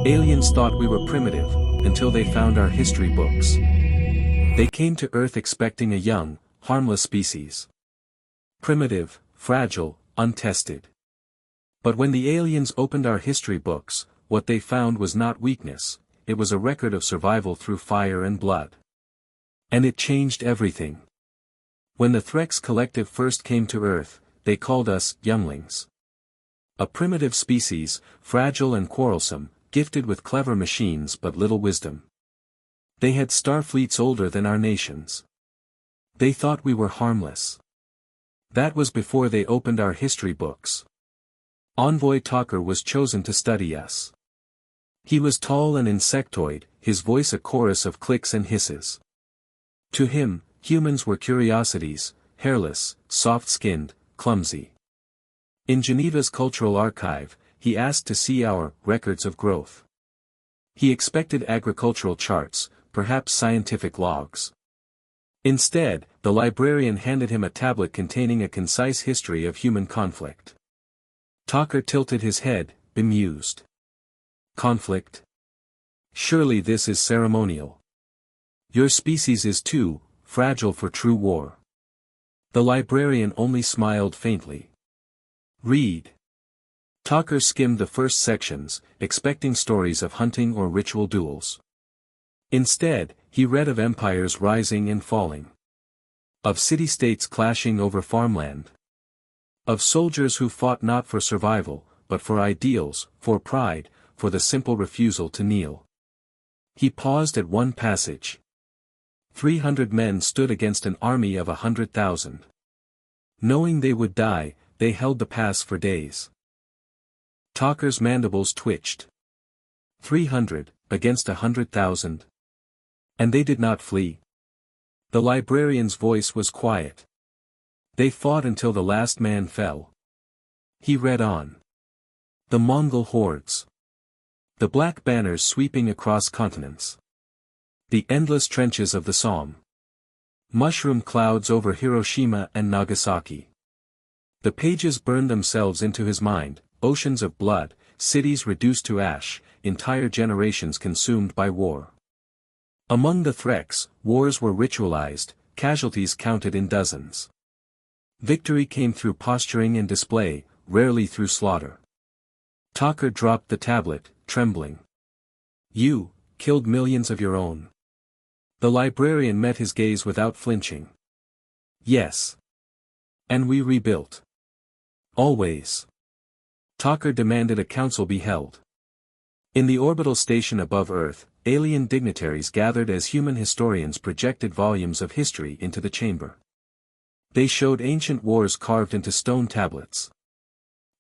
Aliens thought we were primitive, until they found our history books. They came to Earth expecting a young, harmless species. Primitive, fragile, untested. But when the aliens opened our history books, what they found was not weakness, it was a record of survival through fire and blood. And it changed everything. When the Threx Collective first came to Earth, they called us younglings. A primitive species, fragile and quarrelsome, gifted with clever machines but little wisdom. They had star fleets older than our nations. They thought we were harmless. That was before they opened our history books. Envoy Talker was chosen to study us. He was tall and insectoid, his voice a chorus of clicks and hisses. To him, humans were curiosities, hairless, soft-skinned, clumsy. In Geneva's cultural archive, he asked to see our records of growth. He expected agricultural charts, perhaps scientific logs. Instead, the librarian handed him a tablet containing a concise history of human conflict. Talker tilted his head, bemused. Conflict? Surely this is ceremonial. Your species is too fragile for true war. The librarian only smiled faintly. Read. Talker skimmed the first sections, expecting stories of hunting or ritual duels. Instead, he read of empires rising and falling. Of city-states clashing over farmland. Of soldiers who fought not for survival, but for ideals, for pride, for the simple refusal to kneel. He paused at one passage. 300 men stood against an army of 100,000. Knowing they would die, they held the pass for days. Talker's mandibles twitched. 300, against 100,000. And they did not flee. The librarian's voice was quiet. They fought until the last man fell. He read on. The Mongol hordes. The black banners sweeping across continents. The endless trenches of the Somme. Mushroom clouds over Hiroshima and Nagasaki. The pages burned themselves into his mind, oceans of blood, cities reduced to ash, entire generations consumed by war. Among the Threx, wars were ritualized, casualties counted in dozens. Victory came through posturing and display, rarely through slaughter. Talker dropped the tablet, trembling. You killed millions of your own. The librarian met his gaze without flinching. Yes. And we rebuilt. Always. Talker demanded a council be held. In the orbital station above Earth, alien dignitaries gathered as human historians projected volumes of history into the chamber. They showed ancient wars carved into stone tablets.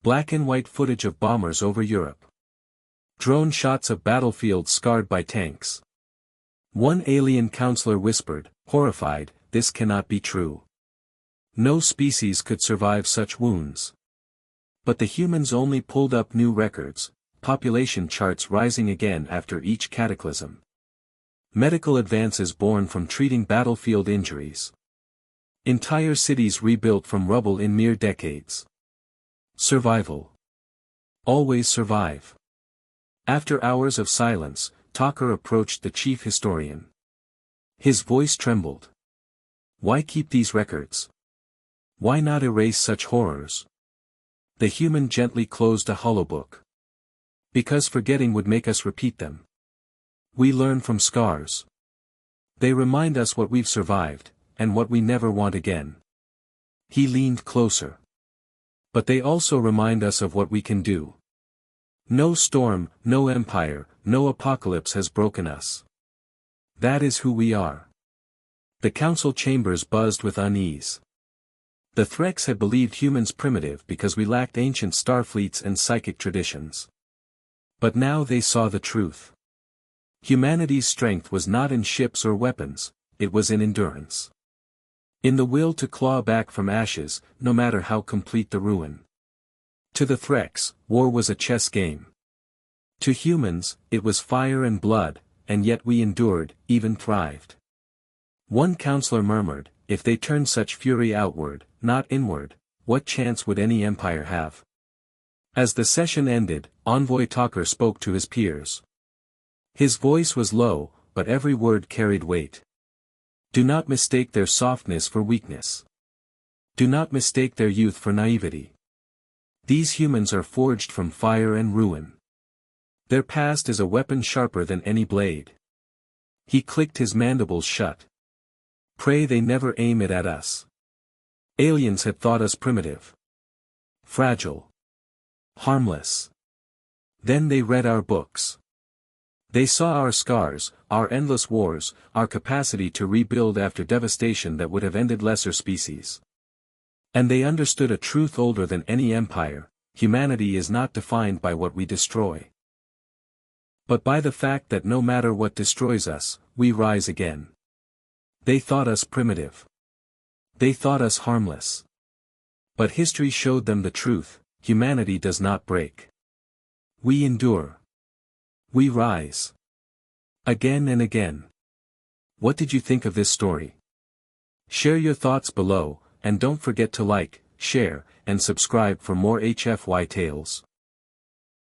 Black and white footage of bombers over Europe. Drone shots of battlefields scarred by tanks. One alien counselor whispered, horrified, "This cannot be true. No species could survive such wounds." But the humans only pulled up new records, population charts rising again after each cataclysm. Medical advances born from treating battlefield injuries. Entire cities rebuilt from rubble in mere decades. Survival. Always survive. After hours of silence, Talker approached the chief historian. His voice trembled. Why keep these records? Why not erase such horrors? The human gently closed a holobook. Because forgetting would make us repeat them. We learn from scars. They remind us what we've survived, and what we never want again. He leaned closer. But they also remind us of what we can do. No storm, no empire, no apocalypse has broken us. That is who we are. The council chambers buzzed with unease. The Threx had believed humans primitive because we lacked ancient star fleets and psychic traditions. But now they saw the truth. Humanity's strength was not in ships or weapons, it was in endurance. In the will to claw back from ashes, no matter how complete the ruin. To the Threx, war was a chess game. To humans, it was fire and blood, and yet we endured, even thrived. One counselor murmured, if they turned such fury outward, not inward, what chance would any empire have? As the session ended, Envoy Talker spoke to his peers. His voice was low, but every word carried weight. Do not mistake their softness for weakness. Do not mistake their youth for naivety. These humans are forged from fire and ruin. Their past is a weapon sharper than any blade. He clicked his mandibles shut. Pray they never aim it at us. Aliens had thought us primitive, fragile, harmless. Then they read our books. They saw our scars, our endless wars, our capacity to rebuild after devastation that would have ended lesser species. And they understood a truth older than any empire: humanity is not defined by what we destroy, but by the fact that no matter what destroys us, we rise again. They thought us primitive. They thought us harmless. But history showed them the truth: humanity does not break. We endure. We rise. Again and again. What did you think of this story? Share your thoughts below, and don't forget to like, share, and subscribe for more HFY tales.